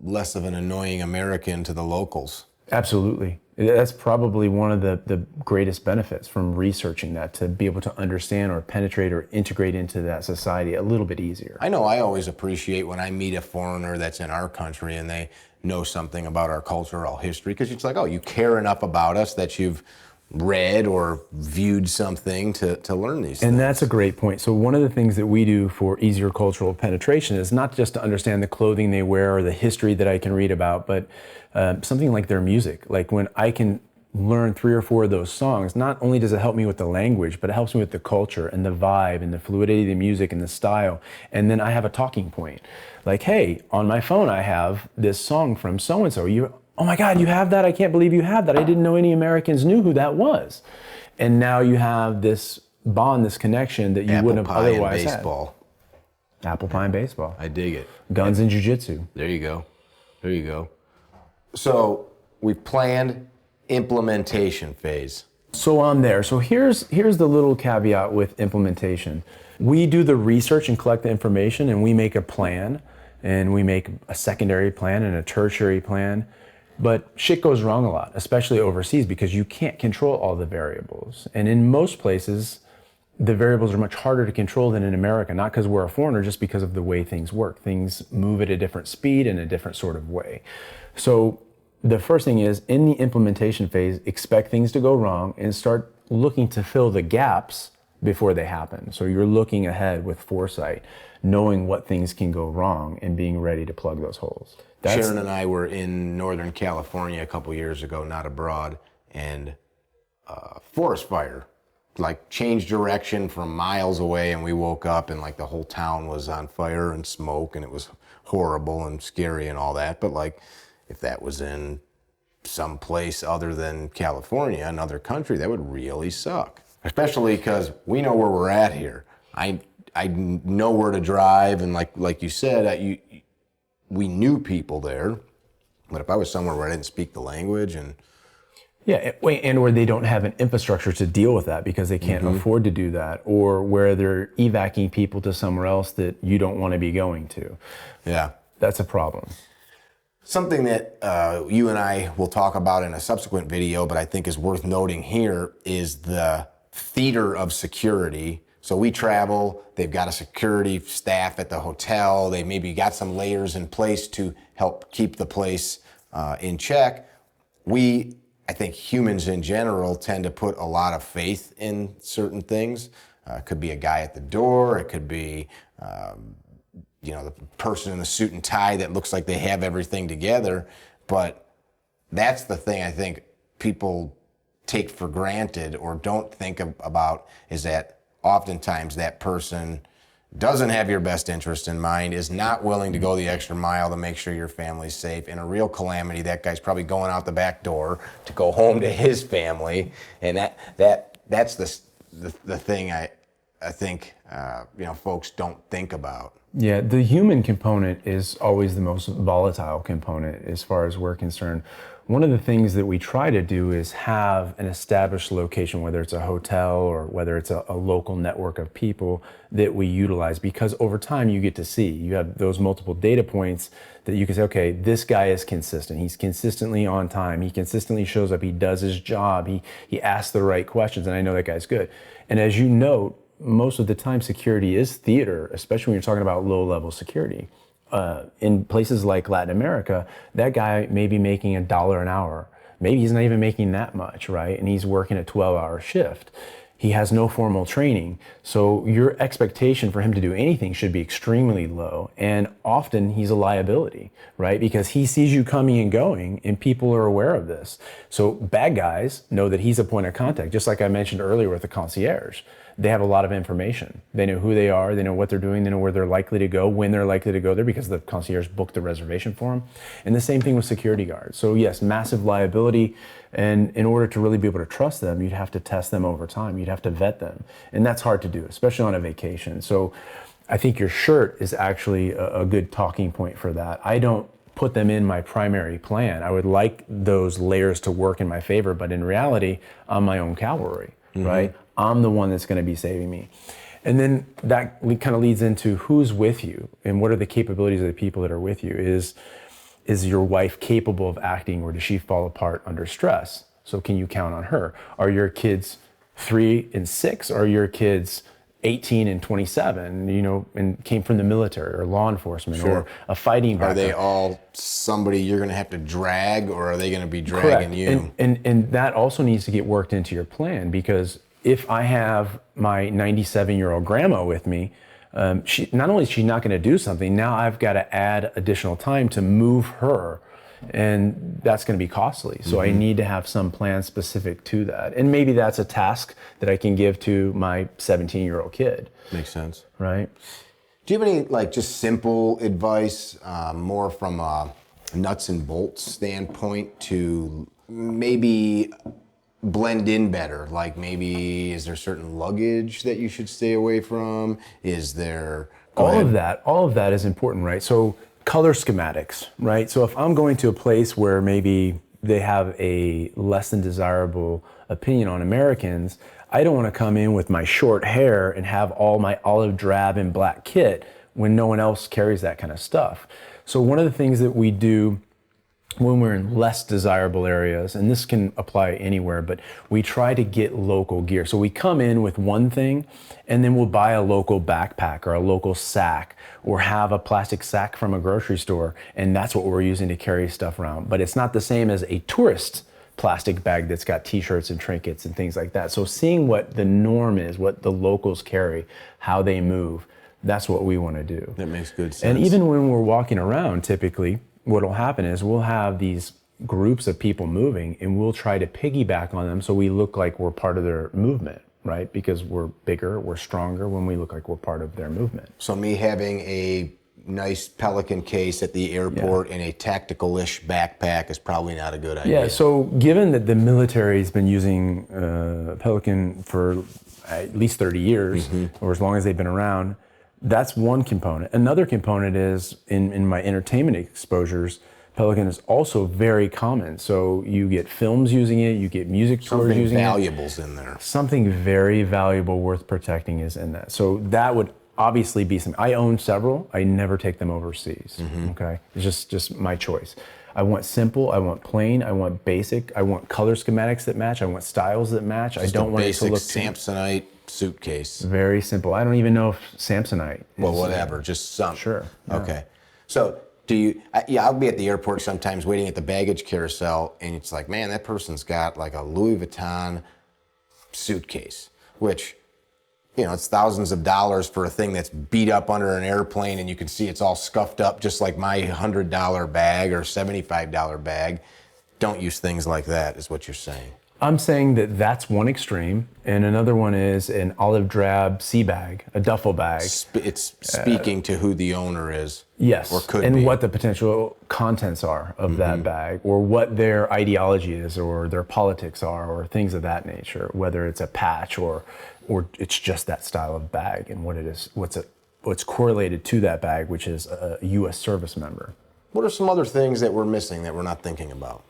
less of an annoying American to the locals. Absolutely. That's probably one of the greatest benefits from researching that, to be able to understand or penetrate or integrate into that society a little bit easier. I know I always appreciate when I meet a foreigner that's in our country and they know something about our cultural history, because it's like, oh, you care enough about us that you've read or viewed something to learn these things. And that's a great point. So one of the things that we do for easier cultural penetration is not just to understand the clothing they wear or the history that I can read about, but something like their music. Like when I can learn 3 or 4 of those songs, not only does it help me with the language, but it helps me with the culture and the vibe and the fluidity of the music and the style. And then I have a talking point. Like, hey, on my phone I have this song from so-and-so. Oh my God, you have that? I can't believe you have that. I didn't know any Americans knew who that was. And now you have this bond, this connection that you wouldn't have otherwise had. Baseball. Apple pie and baseball. I dig it. Guns and jujitsu. There you go. There you go. So we've planned implementation phase. So I'm there. So here's the little caveat with implementation. We do the research and collect the information, and we make a plan, and we make a secondary plan and a tertiary plan. But shit goes wrong a lot, especially overseas, because you can't control all the variables. And in most places, the variables are much harder to control than in America, not because we're a foreigner, just because of the way things work. Things move at a different speed in a different sort of way. So the first thing is, in the implementation phase, expect things to go wrong and start looking to fill the gaps before they happen. So you're looking ahead with foresight, knowing what things can go wrong and being ready to plug those holes. Sharon and I were in Northern California a couple years ago, not abroad, and forest fire, like changed direction from miles away, and we woke up and like the whole town was on fire and smoke, and it was horrible and scary and all that. But like, if that was in some place other than California, another country, that would really suck. Especially because we know where we're at here. I know where to drive, and like you said, we knew people there. But if I was somewhere where I didn't speak the language and or they don't have an infrastructure to deal with that because they can't afford to do that, or where they're evacuating people to somewhere else that you don't want to be going to. Yeah, that's a problem. Something that you and I will talk about in a subsequent video, but I think is worth noting here, is the theater of security. So we travel, they've got a security staff at the hotel, they maybe got some layers in place to help keep the place in check. I think humans in general tend to put a lot of faith in certain things. It could be a guy at the door, it could be the person in the suit and tie that looks like they have everything together. But that's the thing I think people take for granted or don't think about, is that oftentimes that person doesn't have your best interest in mind, is not willing to go the extra mile to make sure your family's safe. In a real calamity, that guy's probably going out the back door to go home to his family. And that's the thing I think folks don't think about. Yeah, the human component is always the most volatile component as far as we're concerned. One of the things that we try to do is have an established location, whether it's a hotel or whether it's a local network of people that we utilize, because over time you get to see, you have those multiple data points that you can say, okay, this guy is consistent. He's consistently on time. He consistently shows up. He does his job. He asks the right questions, and I know that guy's good. And as you note, most of the time security is theater, especially when you're talking about low-level security. In places like Latin America, that guy may be making $1 an hour. Maybe he's not even making that much, right? And he's working a 12-hour shift. He has no formal training. So your expectation for him to do anything should be extremely low. And often he's a liability, right? Because he sees you coming and going, and people are aware of this. So bad guys know that he's a point of contact, just like I mentioned earlier with the concierge. They have a lot of information. They know who they are, they know what they're doing, they know where they're likely to go, when they're likely to go there, because the concierge booked the reservation for them. And the same thing with security guards. So yes, massive liability. And in order to really be able to trust them, you'd have to test them over time. You'd have to vet them. And that's hard to do, especially on a vacation. So I think your shirt is actually a good talking point for that. I don't put them in my primary plan. I would like those layers to work in my favor, but in reality, I'm my own cavalry, right? I'm the one that's going to be saving me. And then that kind of leads into who's with you and what are the capabilities of the people that are with you. Is your wife capable of acting, or does she fall apart under stress? So can you count on her? Are your kids 3 and 6? Or are your kids 18 and 27, and came from the military or law enforcement or a fighting background? Are they all somebody you're going to have to drag, or are they going to be dragging you? And that also needs to get worked into your plan, because if I have my 97-year-old grandma with me, she not only is she not going to do something, now I've got to add additional time to move her, and that's going to be costly. So I need to have some plan specific to that, and maybe that's a task that I can give to my 17-year-old kid. Makes sense, right? Do you have any just simple advice, more from a nuts and bolts standpoint, to maybe blend in better? Like, maybe is there certain luggage that you should stay away from? Is there all of that is important, right? So color schematics, right? So if I'm going to a place where maybe they have a less than desirable opinion on Americans, I don't want to come in with my short hair and have all my olive drab and black kit when no one else carries that kind of stuff. So one of the things that we do when we're in less desirable areas, and this can apply anywhere, but we try to get local gear. So we come in with one thing, and then we'll buy a local backpack or a local sack, or have a plastic sack from a grocery store, and that's what we're using to carry stuff around. But it's not the same as a tourist plastic bag that's got t-shirts and trinkets and things like that. So seeing what the norm is, what the locals carry, how they move, that's what we want to do. That makes good sense. And even when we're walking around, typically, what'll happen is we'll have these groups of people moving, and we'll try to piggyback on them so we look like we're part of their movement, right? Because we're bigger, we're stronger when we look like we're part of their movement. So me having a nice Pelican case at the airport and a tactical-ish backpack is probably not a good idea. Yeah, so given that the military's been using Pelican for at least 30 years, or as long as they've been around, that's one component. Another component is in my entertainment exposures, Pelican is also very common. So you get films using it, you get music tours using it. Something valuable's in there. Something very valuable worth protecting is in that. So that would obviously be something. I own several. I never take them overseas. Okay, it's just my choice. I want simple, I want plain, I want basic, I want color schematics that match, I want styles that match. I don't want it to look Samsonite suitcase. Very simple. I don't even know if Samsonite. Well, whatever, just some. Sure. Yeah. Okay. So do you, I'll be at the airport sometimes waiting at the baggage carousel, and it's like, man, that person's got like a Louis Vuitton suitcase, which, it's thousands of dollars for a thing that's beat up under an airplane, and you can see it's all scuffed up, just like my $100 bag or $75 bag. Don't use things like that, is what you're saying. I'm saying that that's one extreme, and another one is an olive drab sea bag, a duffel bag. It's speaking to who the owner is. Yes, or could and be. What the potential contents are of that bag, or what their ideology is, or their politics are, or things of that nature. Whether it's a patch or it's just that style of bag, and what it is, what's correlated to that bag, which is a U.S. service member. What are some other things that we're missing that we're not thinking about?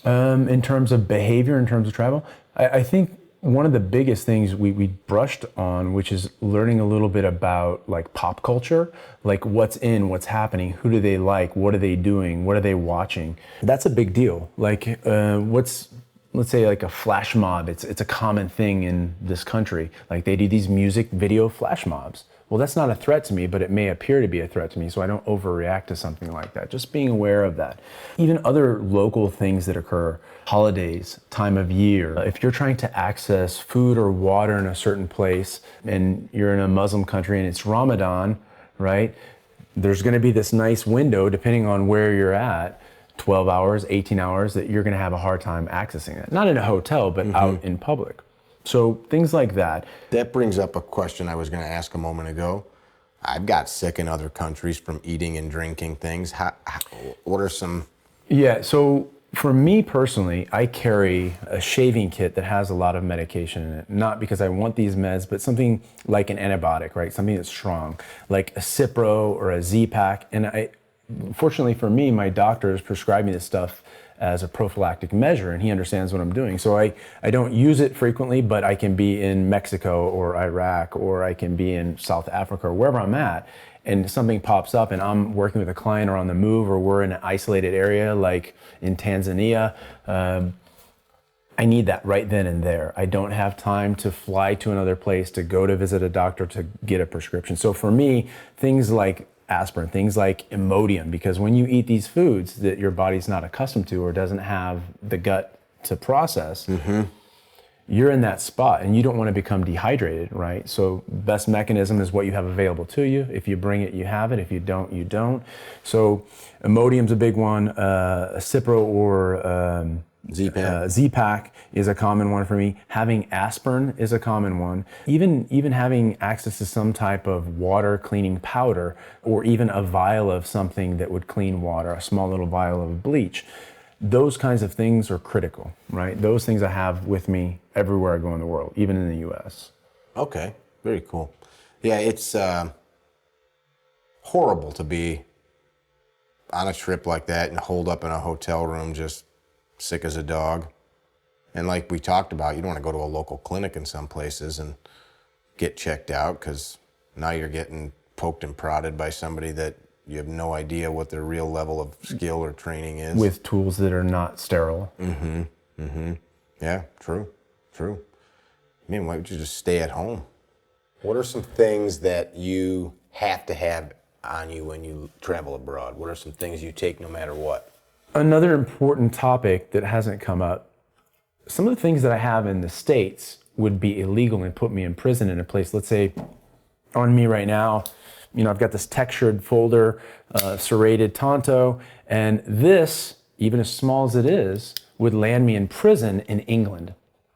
In terms of behavior, in terms of travel, I think one of the biggest things we brushed on, which is learning a little bit about like pop culture, like what's in, what's happening, who do they like, what are they doing, what are they watching. That's a big deal. Like let's say like a flash mob, it's a common thing in this country. Like they do these music video flash mobs. Well, that's not a threat to me, but it may appear to be a threat to me, so I don't overreact to something like that. Just being aware of that. Even other local things that occur, holidays, time of year. If you're trying to access food or water in a certain place, and you're in a Muslim country and it's Ramadan, right? There's gonna be this nice window, depending on where you're at, 12 hours, 18 hours, that you're gonna have a hard time accessing it. Not in a hotel, but out in public. So things like that. That brings up a question I was going to ask a moment ago. I've got sick in other countries from eating and drinking things. What are some? Yeah, so For me personally, I carry a shaving kit that has a lot of medication in it. Not because I want these meds, but something like an antibiotic, right? Something that's strong, like a Cipro or a Z-Pak. And fortunately for me, my doctor is prescribing this stuff as a prophylactic measure, and he understands what I'm doing. So I don't use it frequently, but I can be in Mexico or Iraq, or I can be in South Africa or wherever I'm at, and something pops up and I'm working with a client or on the move, or we're in an isolated area like in Tanzania. I need that right then and there. I don't have time to fly to another place, to go to visit a doctor, to get a prescription. So for me, things like aspirin, things like Imodium, because when you eat these foods that your body's not accustomed to or doesn't have the gut to process, you're in that spot and you don't want to become dehydrated, right? So best mechanism is what you have available to you. If you bring it, you have it. If you don't, you don't. So Imodium's a big one. A Cipro or Z-Pak is a common one for me. Having aspirin is a common one. Even having access to some type of water cleaning powder, or even a vial of something that would clean water, a small little vial of bleach. Those kinds of things are critical, right? Those things I have with me everywhere I go in the world, even in the US. Okay, very cool. Yeah, it's horrible to be on a trip like that and holed up in a hotel room just sick as a dog. And like we talked about, you don't want to go to a local clinic in some places and get checked out, because now you're getting poked and prodded by somebody that you have no idea what their real level of skill or training is. With tools that are not sterile. Yeah, true. Man, why don't you just stay at home? What are some things that you have to have on you when you travel abroad? What are some things you take no matter what? Another important topic that hasn't come up, some of the things that I have in the States would be illegal and put me in prison in a place. Let's say on me right now, I've got this textured folder, serrated Tonto, and this, even as small as it is, would land me in prison in England.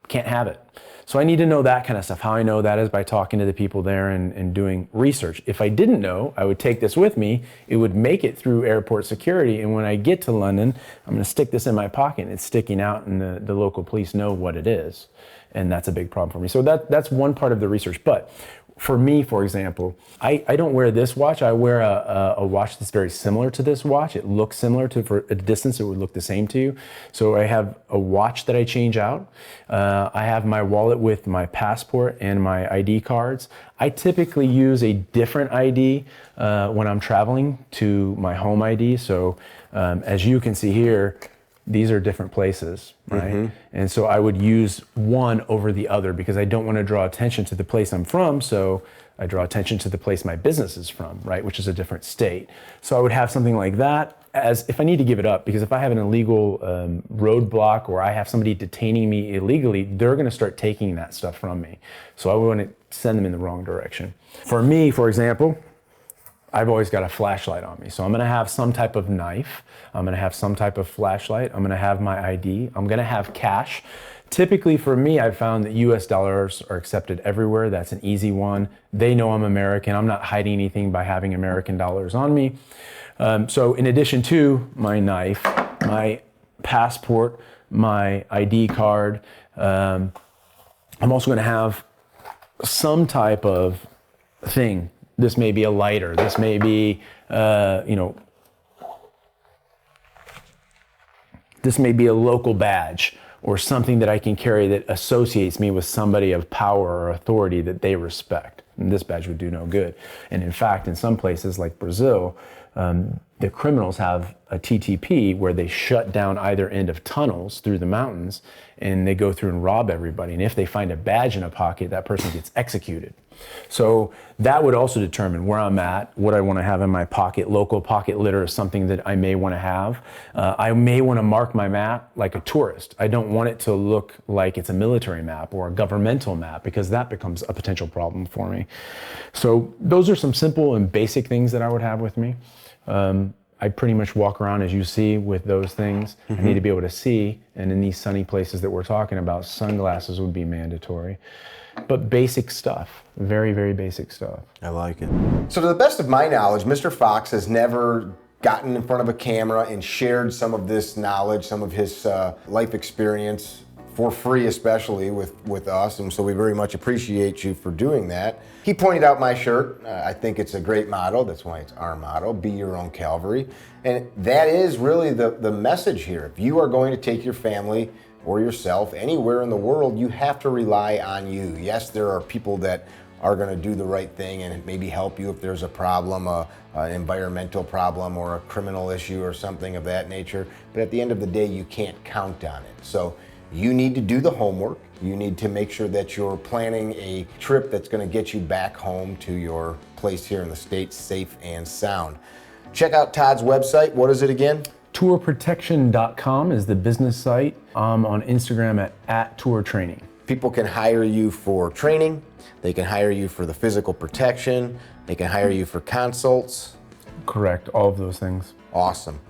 Can't have it. So I need to know that kind of stuff. How I know that is by talking to the people there and doing research. If I didn't know, I would take this with me. It would make it through airport security. And when I get to London, I'm going to stick this in my pocket. And it's sticking out, and the local police know what it is. And that's a big problem for me. So that's one part of the research. But for me, for example, I don't wear this watch. I wear a watch that's very similar to this watch. It looks similar to, for a distance, it would look the same to you. So I have a watch that I change out. I have my wallet with my passport and my ID cards. I typically use a different ID when I'm traveling to my home ID. So as you can see here, these are different places, right? And so I would use one over the other because I don't want to draw attention to the place I'm from, so I draw attention to the place my business is from, right? Which is a different state. So I would have something like that as if I need to give it up, because if I have an illegal roadblock or I have somebody detaining me illegally, they're going to start taking that stuff from me. So I want to send them in the wrong direction. For me, for example, I've always got a flashlight on me. So I'm going to have some type of knife. I'm going to have some type of flashlight. I'm going to have my ID. I'm going to have cash. Typically for me, I've found that US dollars are accepted everywhere. That's an easy one. They know I'm American. I'm not hiding anything by having American dollars on me. So in addition to my knife, my passport, my ID card, I'm also going to have some type of thing. This may be a lighter. This may be, this may be a local badge or something that I can carry that associates me with somebody of power or authority that they respect. And this badge would do no good. And in fact, in some places like Brazil, the criminals have a TTP where they shut down either end of tunnels through the mountains, and they go through and rob everybody. And if they find a badge in a pocket, that person gets executed. So that would also determine where I'm at, what I want to have in my pocket. Local pocket litter is something that I may want to have. I may want to mark my map like a tourist. I don't want it to look like it's a military map or a governmental map, because that becomes a potential problem for me. So those are some simple and basic things that I would have with me. I pretty much walk around, as you see, with those things. I need to be able to see, and in these sunny places that we're talking about, sunglasses would be mandatory. But basic stuff, very, very basic stuff. I like it. So to the best of my knowledge, Mr. Fox has never gotten in front of a camera and shared some of this knowledge, some of his life experience for free, especially with us. And so we very much appreciate you for doing that. He pointed out my shirt. I think it's a great motto. That's why it's our motto, be your own Calvary. And that is really the message here. If you are going to take your family or yourself anywhere in the world, you have to rely on you. Yes, there are people that are going to do the right thing and maybe help you if there's a problem, an environmental problem or a criminal issue or something of that nature. But at the end of the day, you can't count on it. So you need to do the homework. You need to make sure that you're planning a trip that's going to get you back home to your place here in the States safe and sound. Check out Todd's website. What is it again? Tourprotection.com is the business site. I'm on Instagram at Tour Training. People can hire you for training. They can hire you for the physical protection. They can hire you for consults. Correct, all of those things. Awesome.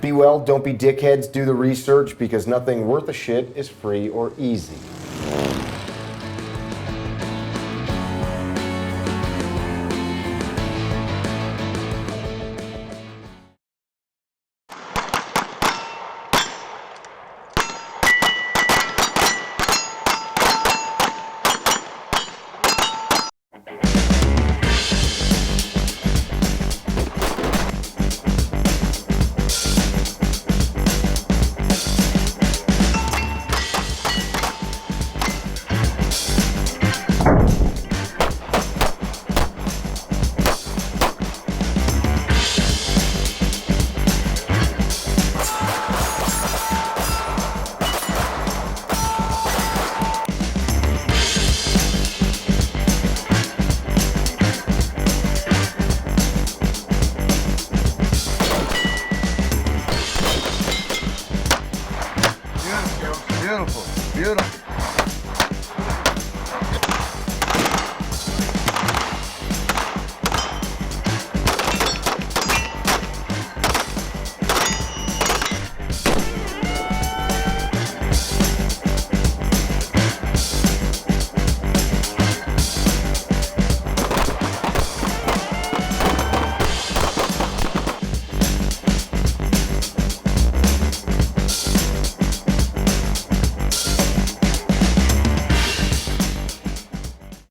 Be well, don't be dickheads, do the research, because nothing worth a shit is free or easy.